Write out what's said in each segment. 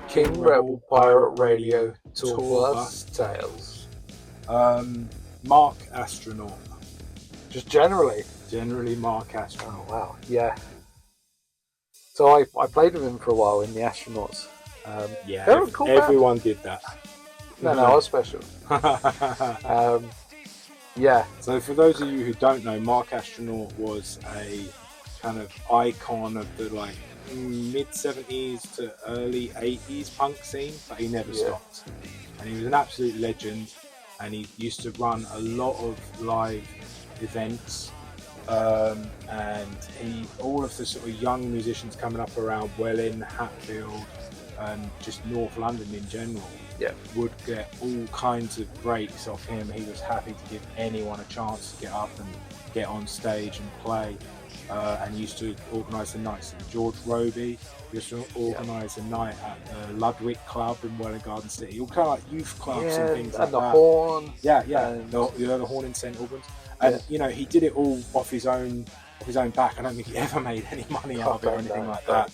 King Rebel Pirate Radio Tour Bus Tales. Mark Astronaut. Just generally. Generally Mark Astronaut. Oh wow, yeah. So I played with him for a while in the Astronauts. Yeah, they were a cool everyone band. did that. No, I was special. Yeah. So for those of you who don't know, Mark Astronaut was a kind of icon of the like mid 70s to early 80s punk scene, but he never stopped. And he was an absolute legend, and he used to run a lot of live events, and all of the sort of young musicians coming up around Welling, Hatfield, and just North London in general would get all kinds of breaks off him. He was happy to give anyone a chance to get up and get on stage and play, and used to organise the nights at the George Roby. He used to organise a night at the Ludwig Club in Welling Garden City, all kind of like youth clubs and things like and the that. Horn. And the Horn in St Albans. And you know, he did it all off his own back. I don't think he ever made any money out of it or anything like that.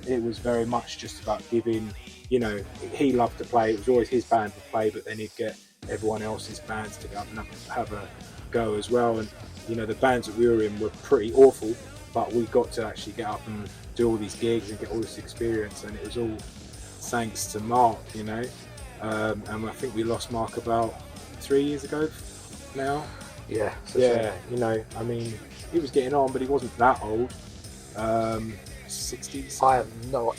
It was very much just about giving, you know, he loved to play. It was always his band to play, but then he'd get everyone else's bands to go up and have a go as well. And, you know, the bands that we were in were pretty awful, but we got to actually get up and do all these gigs and get all this experience. And it was all thanks to Mark, you know. And I think we lost Mark about 3 years ago now. Yeah, you know, I mean, he was getting on, but he wasn't that old. 60s. I have no.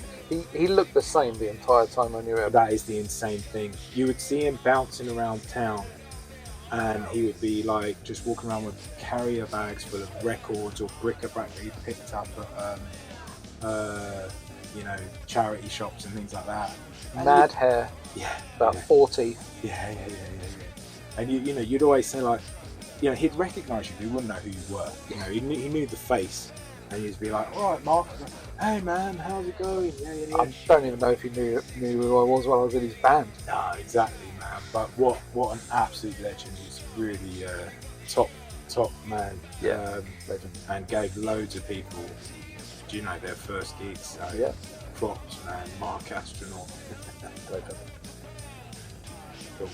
He looked the same the entire time I knew him. That is the insane thing. You would see him bouncing around town, and he would be like just walking around with carrier bags full of records or bric-a-brac that he picked up at, you know, charity shops and things like that. Mad hair. Yeah. About 40. Yeah. And you know, you'd always say like, you know, he'd recognise you, but he wouldn't know who you were. You know, he knew the face, and he'd be like, "All right, Mark, hey man, how's it going?" Yeah. I don't even know if he knew who I was while I was in his band. No, exactly, man. But what an absolute legend! He's really top man. Legend. And gave loads of people, you know, their first gigs. So props, man. Mark Astronaut. Legend. Cool.